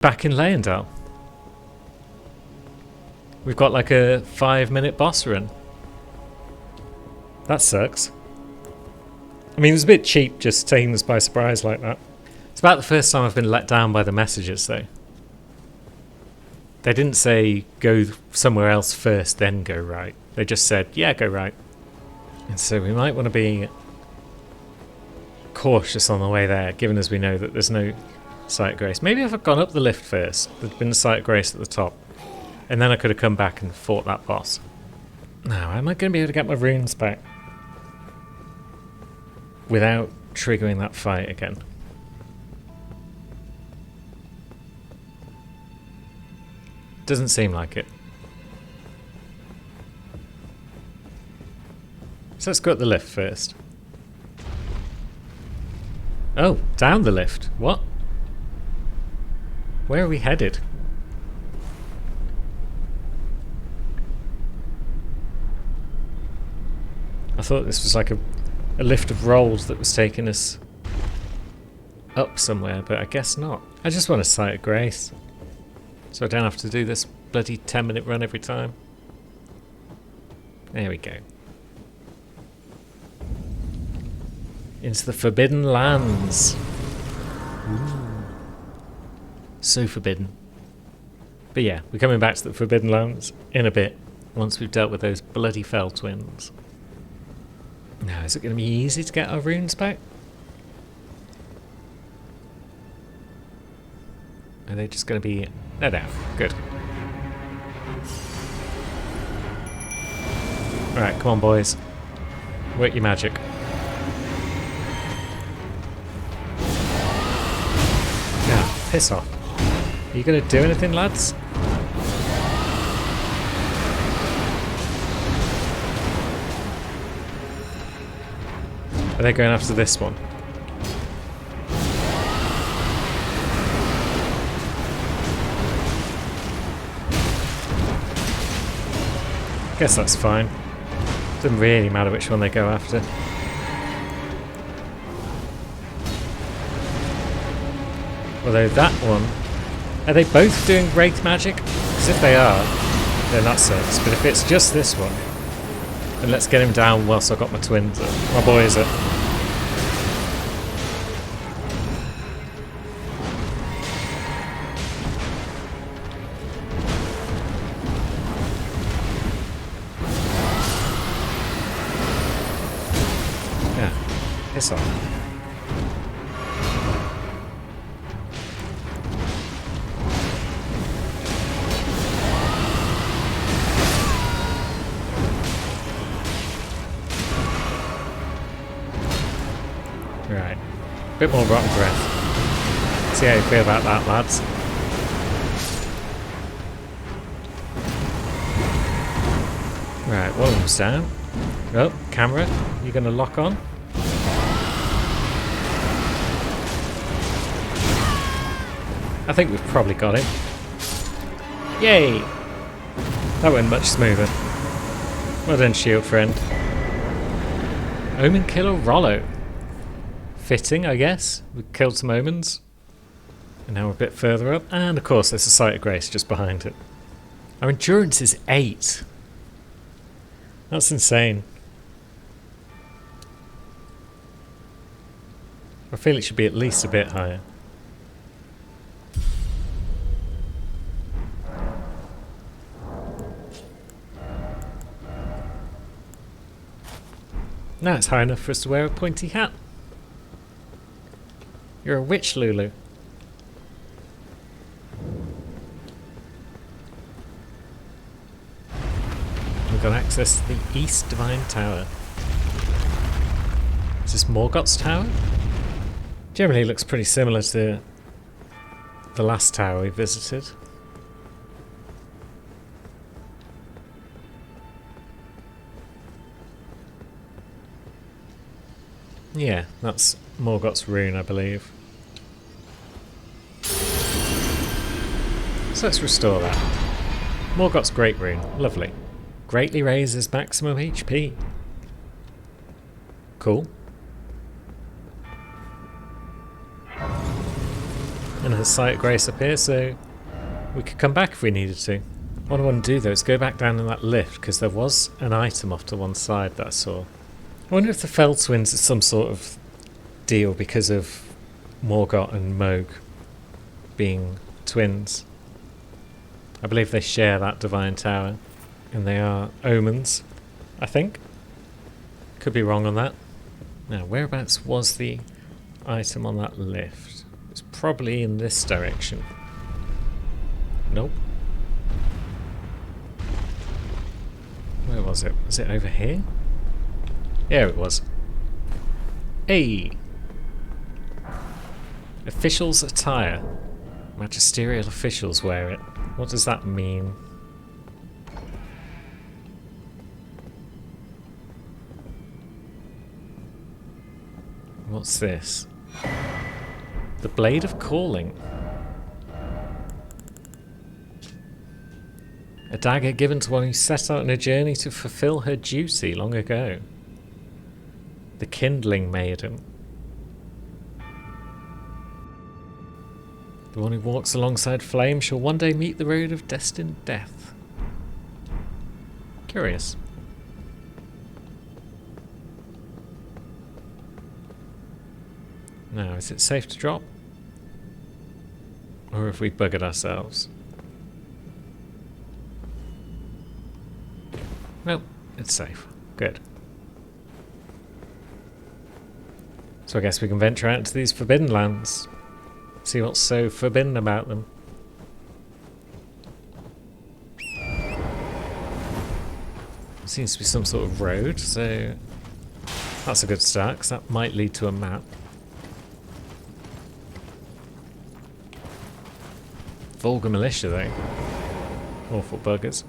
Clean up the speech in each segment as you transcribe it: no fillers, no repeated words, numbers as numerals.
Back in Leyendal. We've got like a 5-minute boss run. That sucks. I mean, it was a bit cheap just taking us by surprise like that. It's about the first time I've been let down by the messages though. They didn't say go somewhere else first, then go right. They just said, yeah, go right. And so we might want to be cautious on the way there, given as we know that there's no Site of Grace. Maybe if I'd gone up the lift first, there'd been a Site of Grace at the top. And then I could have come back and fought that boss. Now, am I going to be able to get my runes back without triggering that fight again? Doesn't seem like it. So let's go up the lift first. Oh, down the lift. What? Where are we headed? I thought this was like a lift of rolls that was taking us up somewhere, but I guess not. I just want a Site of Grace, so I don't have to do this bloody 10-minute run every time. There we go. Into the Forbidden Lands. Ooh. So forbidden. But yeah, we're coming back to the Forbidden Lands in a bit, once we've dealt with those bloody fell twins. Now, is it going to be easy to get our runes back? Are they just going to be... They're down. Good. Alright, come on boys. Work your magic. Now, piss off. Are you going to do anything, lads? Are they going after this one? Guess that's fine. Doesn't really matter which one they go after. Although that one... Are they both doing Wraith magic? Because if they are, then that sucks. But if it's just this one, then let's get him down whilst I've got my twins up. My boys up. Yeah, piss off. Right, bit more rotten breath. See how you feel about that, lads. Right, one of them's down. Oh, camera, you gonna lock on? I think we've probably got him. Yay! That went much smoother. Well done, shield friend. Omen Killer Rollo. Fitting, I guess. We killed some omens. And now we're a bit further up. And of course there's a Site of Grace just behind it. Our endurance is 8. That's insane. I feel it should be at least a bit higher. Now it's high enough for us to wear a pointy hat. You're a witch, Lulu. We've got access to the East Divine Tower. Is this Morgoth's Tower? Generally looks pretty similar to the last tower we visited. Yeah, that's Morgoth's rune, I believe. So let's restore that. Morgoth's Great Rune, lovely. Greatly raises maximum HP. Cool. and a site of grace up here, so we could come back if we needed to. What I want to do though is go back down in that lift, because there was an item off to one side that I saw. I wonder if the Fell twins is some sort of deal because of Morgott and Mohg being twins. I believe they share that divine tower, and they are omens, I think. Could be wrong on that. Now, whereabouts was the item on that lift? It's probably in this direction. Nope. Where was it? Was it over here? Yeah, it was. Hey! Officials' attire. Magisterial officials wear it. What does that mean? What's this? The Blade of Calling. A dagger given to one who set out on a journey to fulfill her duty long ago. The Kindling Maiden. The one who walks alongside flame shall one day meet the road of destined death. Curious. Now, is it safe to drop? Or have we buggered ourselves? Well, it's safe. Good. So I guess we can venture out into these forbidden lands. See what's so forbidden about them. Seems to be some sort of road, so that's a good start, because that might lead to a map. Vulgar militia, though. Awful buggers.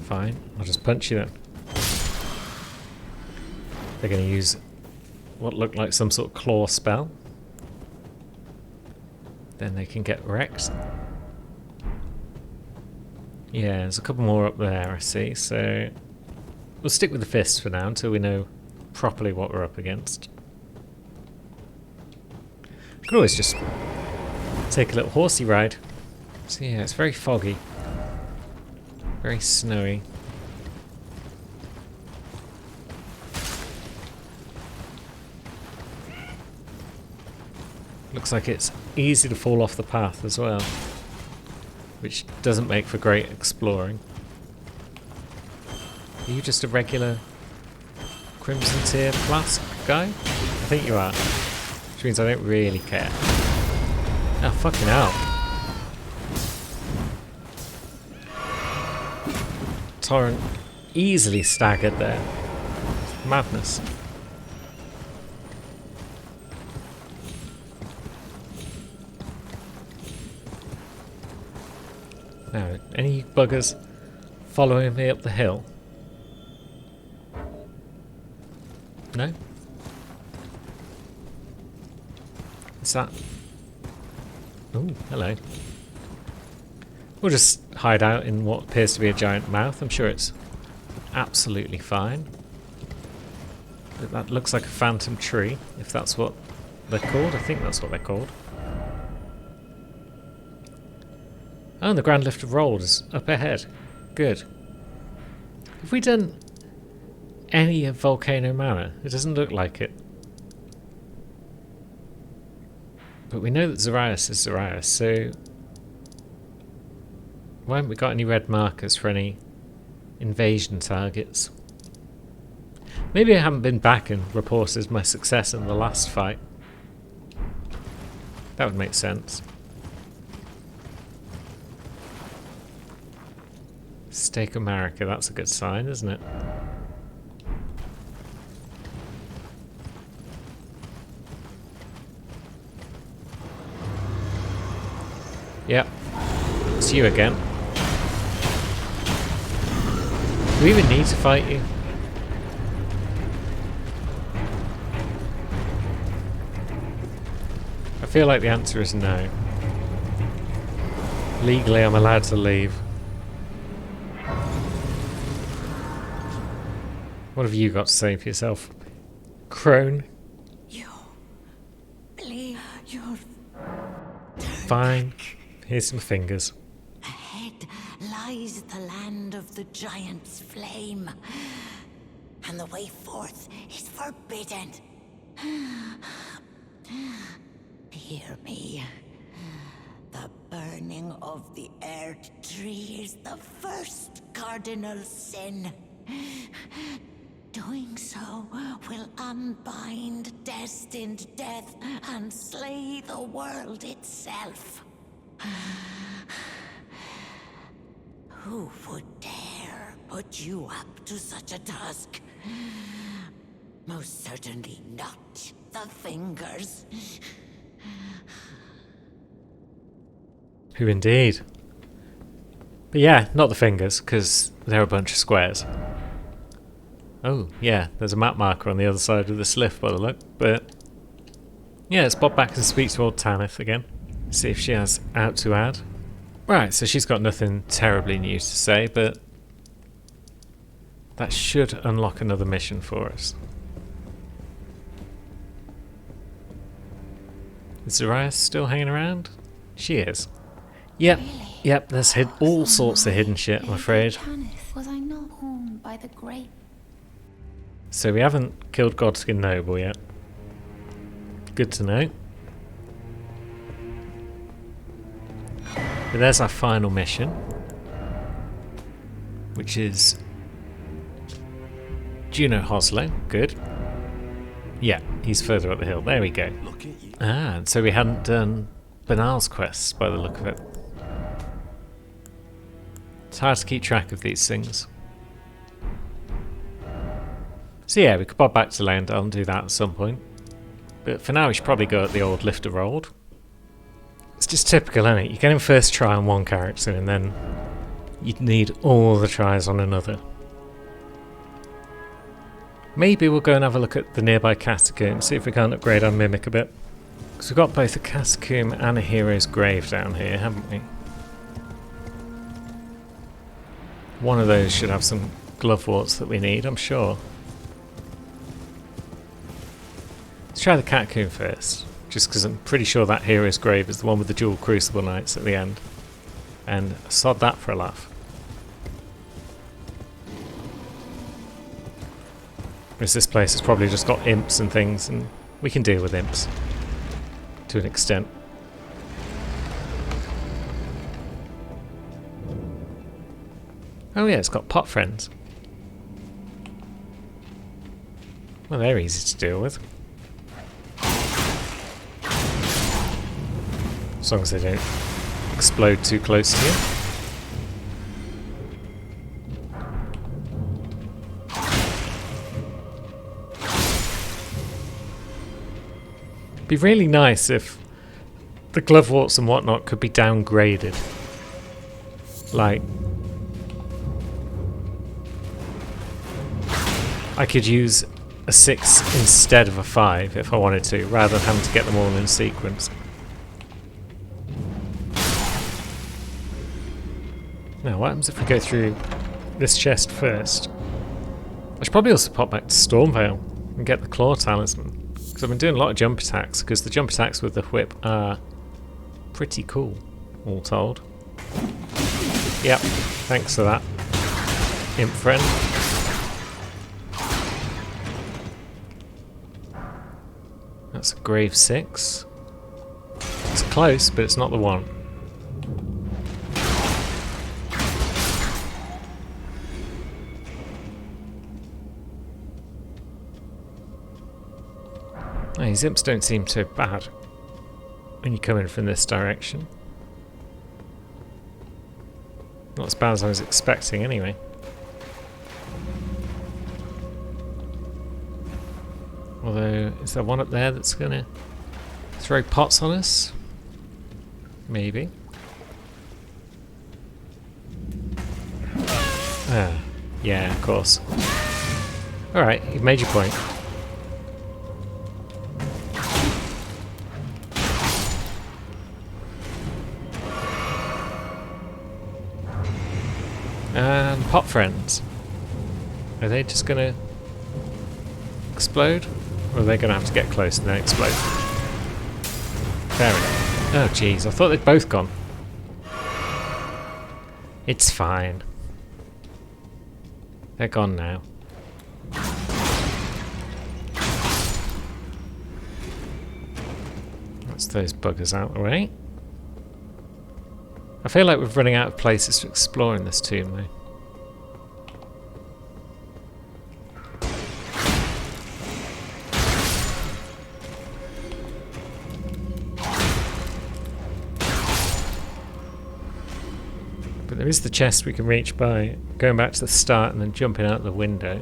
Fine, I'll just punch you then. They're going to use what looked like some sort of claw spell. Then they can get wrecked. Yeah, there's a couple more up there, I see, so we'll stick with the fists for now until we know properly what we're up against. Could always just take a little horsey ride. So yeah, it's very foggy. Very snowy. Looks like it's easy to fall off the path as well, which doesn't make for great exploring. Are you just a regular Crimson Tier Flask guy? I think you are. Which means I don't really care. Oh, fucking hell. Torrent easily staggered there. Madness. Now, any buggers following me up the hill? No? What's that? Oh, hello. We'll just hide out in what appears to be a giant mouth. I'm sure it's absolutely fine. But that looks like a phantom tree, if that's what they're called. I think that's what they're called. Oh, and the Grand Lift of Rold is up ahead. Good. Have we done any of Volcano Manor? It doesn't look like it. But we know that Zarias is Zarias, so why haven't we got any red markers for any invasion targets? Maybe I haven't been back and reported my success in the last fight. That would make sense. Stake America, that's a good sign, isn't it? Yep. It's you again. Do we even need to fight you? I feel like the answer is no. Legally, I'm allowed to leave. What have you got to say for yourself, Crone? You believe you're Fine. Here's some fingers. ahead lies the land of the giant's flame, and the way forth is forbidden. Hear me. The burning of the Earth Tree is the first cardinal sin. Doing so will unbind destined death and slay the world itself. Who would dare put you up to such a task? Most certainly not the Fingers. Who indeed? But yeah, not the fingers, because they're a bunch of squares. Oh, yeah, there's a map marker on the other side of this lift by the look, but yeah, let's pop back and speak to old Tanith again. See if she has out to add. Right, so she's got nothing terribly new to say, but that should unlock another mission for us. Is Zariah still hanging around? She is. Yep, yep, there's all sorts of hidden shit, I'm afraid. Was I not home by the great? So we haven't killed Godskin Noble yet. Good to know. But there's our final mission, which is Juno Hoslow. Good. Yeah, he's further up the hill. There we go. Ah, and so we hadn't done Banal's quests by the look of it. It's hard to keep track of these things. So yeah, we could pop back to Leyndell and do that at some point. But for now we should probably go at the old Lift of Rold. It's just typical, isn't it? You get him first try on one character and then you'd need all the tries on another. Maybe we'll go and have a look at the nearby Catacomb, see if we can't upgrade our Mimic a bit. Because we've got both a Catacomb and a Hero's Grave down here, haven't we? One of those should have some Gloveworts that we need, I'm sure. Let's try the Catacomb first, just because I'm pretty sure that Hero's Grave is the one with the dual Crucible Knights at the end. And sod that for a laugh. Whereas this place has probably just got imps and things, and we can deal with imps to an extent. Oh yeah, it's got pot friends. Well, they're easy to deal with. As long as they don't explode too close to you. It'd be really nice if the Gloveworts and whatnot could be downgraded. Like, I could use a 6 instead of a 5 if I wanted to, rather than having to get them all in sequence. Now, what happens if we go through this chest first? I should probably also pop back to Stormvale and get the Claw Talisman. Because I've been doing a lot of jump attacks, because the jump attacks with the whip are pretty cool, all told. Yep, thanks for that, imp friend. That's a Grave 6. It's close, but it's not the one. Oh, these imps don't seem so bad when you come in from this direction. Not as bad as I was expecting, anyway. Although, is there one up there that's gonna throw pots on us? Maybe. Ah, yeah, of course. Alright, you've made your point. pot friends. Are they just gonna explode? Or are they gonna have to get close and then explode? Fair enough. Oh jeez, I thought they'd both gone. It's fine. They're gone now. That's those buggers out of the way. I feel like we're running out of places to explore in this tomb though. But there is the chest we can reach by going back to the start and then jumping out the window.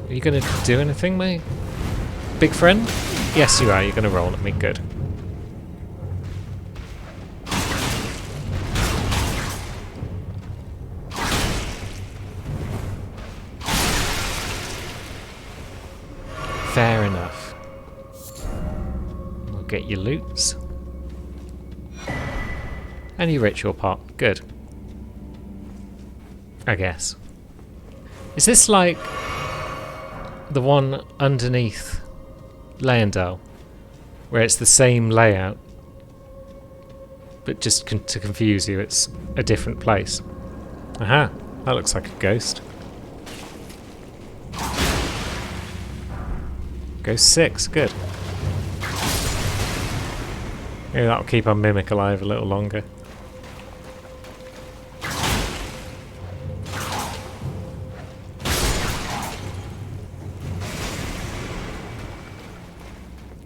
Are you going to do anything, mate? Big friend? Yes, you are. You're going to roll at me. Good. Fair enough. We'll get your loots. And your ritual pot. Good. I guess. Is this like the one underneath Leyendell, where it's the same layout, but just to confuse you, it's a different place? Aha, that looks like a ghost. Ghost 6, good. Maybe that'll keep our mimic alive a little longer.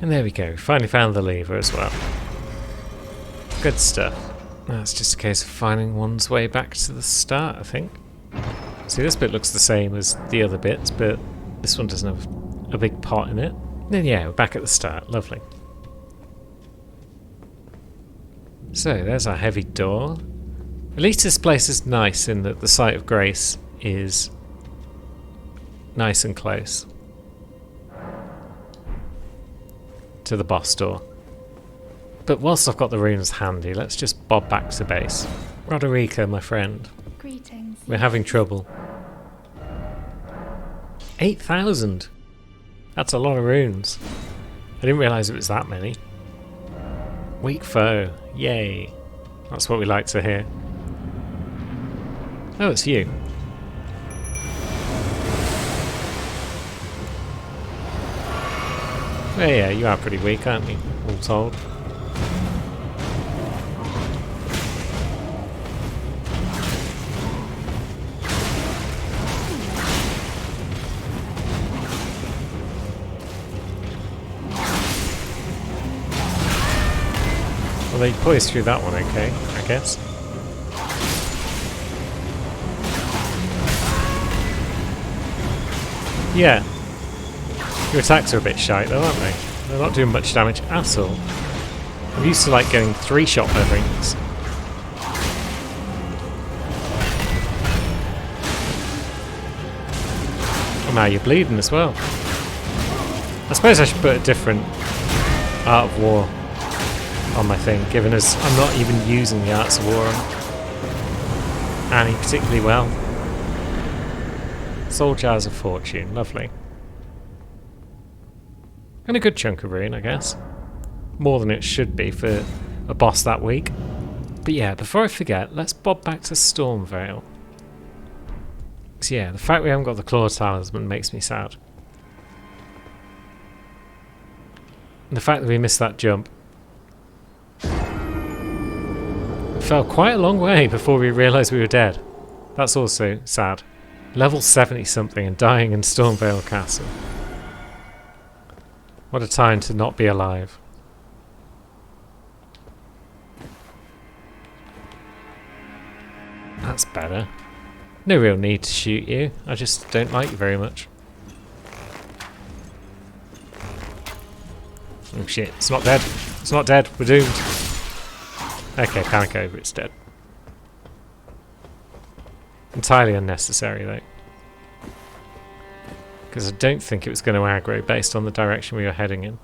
And there we go, finally found the lever as well. Good stuff. Now it's just a case of finding one's way back to the start, I think. See, this bit looks the same as the other bits, but this one doesn't have a big pot in it. And then yeah, we're back at the start, lovely. So, there's our heavy door. At least this place is nice in that the site of grace is nice and close to the boss door. But whilst I've got the runes handy, let's just bob back to base. Roderica, my friend. Greetings. We're having trouble. 8,000! That's a lot of runes. I didn't realise it was that many. Weak foe. Yay. That's what we like to hear. Oh, it's you. Oh yeah, you are pretty weak, aren't you? All told. Well, they poised through that one okay, I guess. Yeah. Your attacks are a bit shite though, aren't they? They're not doing much damage at all. I'm used to like getting 3-shot rings. Oh, now you're bleeding as well. I suppose I should put a different Art of War on my thing, given as I'm not even using the Arts of War on Annie particularly well. Soul Jars of Fortune, lovely. And a good chunk of rune, I guess. More than it should be for a boss that week. But yeah, before I forget, let's bob back to Stormveil. So yeah, the fact we haven't got the Claw Talisman makes me sad. And the fact that we missed that jump. We fell quite a long way before we realised we were dead. That's also sad. Level 70 something and dying in Stormveil Castle. What a time to not be alive. That's better. No real need to shoot you. I just don't like you very much. Oh shit, it's not dead. It's not dead. We're doomed. Okay, panic over. It's dead. Entirely unnecessary though. Because I don't think it was going to aggro based on the direction we were heading in.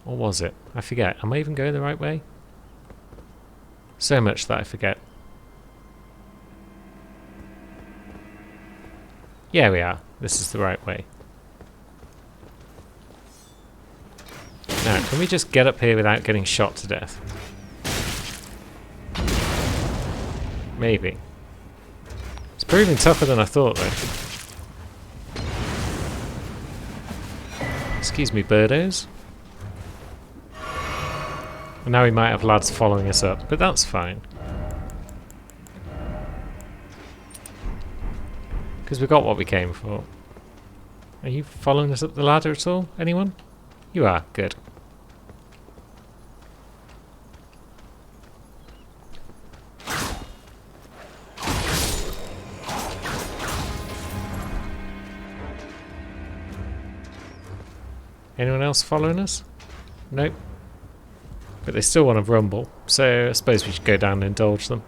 Or was it? I forget. Am I even going the right way? So much that I forget. Yeah, we are. This is the right way. Now, can we just get up here without getting shot to death? Maybe. It's proving tougher than I thought, though. Excuse me, birdos. And now we might have lads following us up, but that's fine. Because we got what we came for. Are you following us up the ladder at all? Anyone? You are. Good. Anyone else following us? Nope. But they still want to rumble, so I suppose we should go down and indulge them.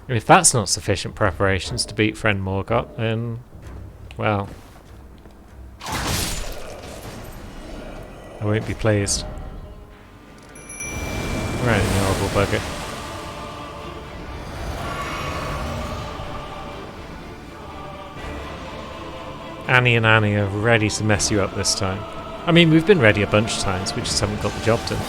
And if that's not sufficient preparations to beat friend Morgott, then, well, I won't be pleased. Right, you horrible bugger. Annie and Annie are ready to mess you up this time. I mean, we've been ready a bunch of times, we just haven't got the job done.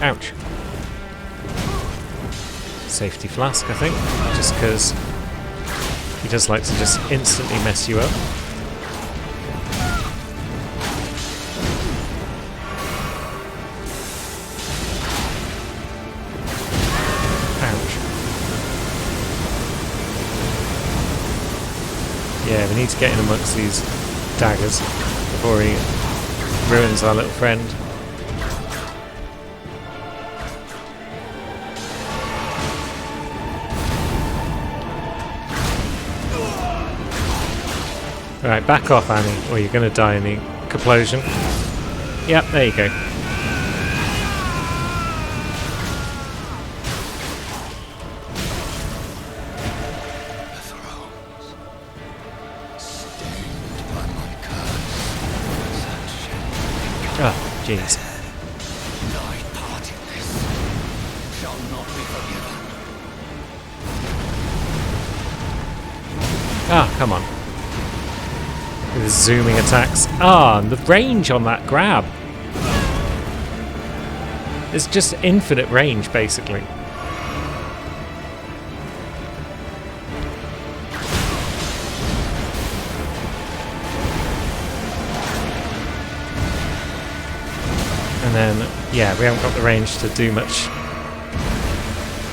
Ouch. Safety flask, I think, just because he does like to just instantly mess you up. Yeah, we need to get in amongst these daggers before he ruins our little friend. Alright, back off, Annie, or you're going to die in the complosion. Yep, there you go. Oh, jeez. Ah, come on. With his zooming attacks. Ah, and the range on that grab. It's just infinite range, basically. And then, yeah, we haven't got the range to do much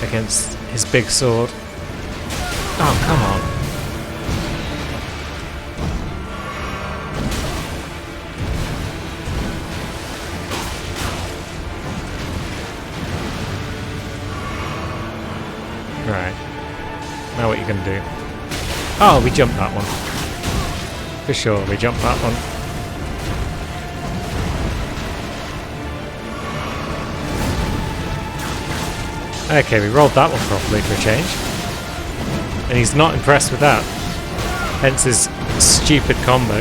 against his big sword. Oh, come on. Right. Now what you going to do? Oh, we jumped that one. For sure, we jumped that one. Okay, we rolled that one properly for a change. And he's not impressed with that. Hence his stupid combo.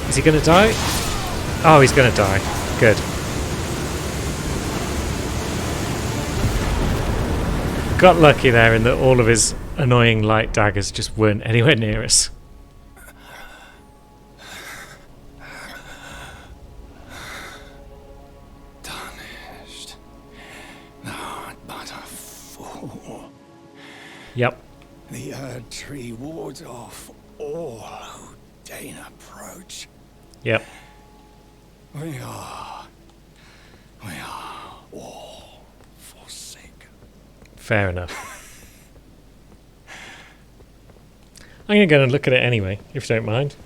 Is he going to die? Oh, he's going to die. Good. Got lucky there in that all of his annoying light daggers just weren't anywhere near us. Yep. The Erd Tree wards off all who deign approach. Yep. We are all forsaken. Fair enough. I'm going to go and look at it anyway, if you don't mind.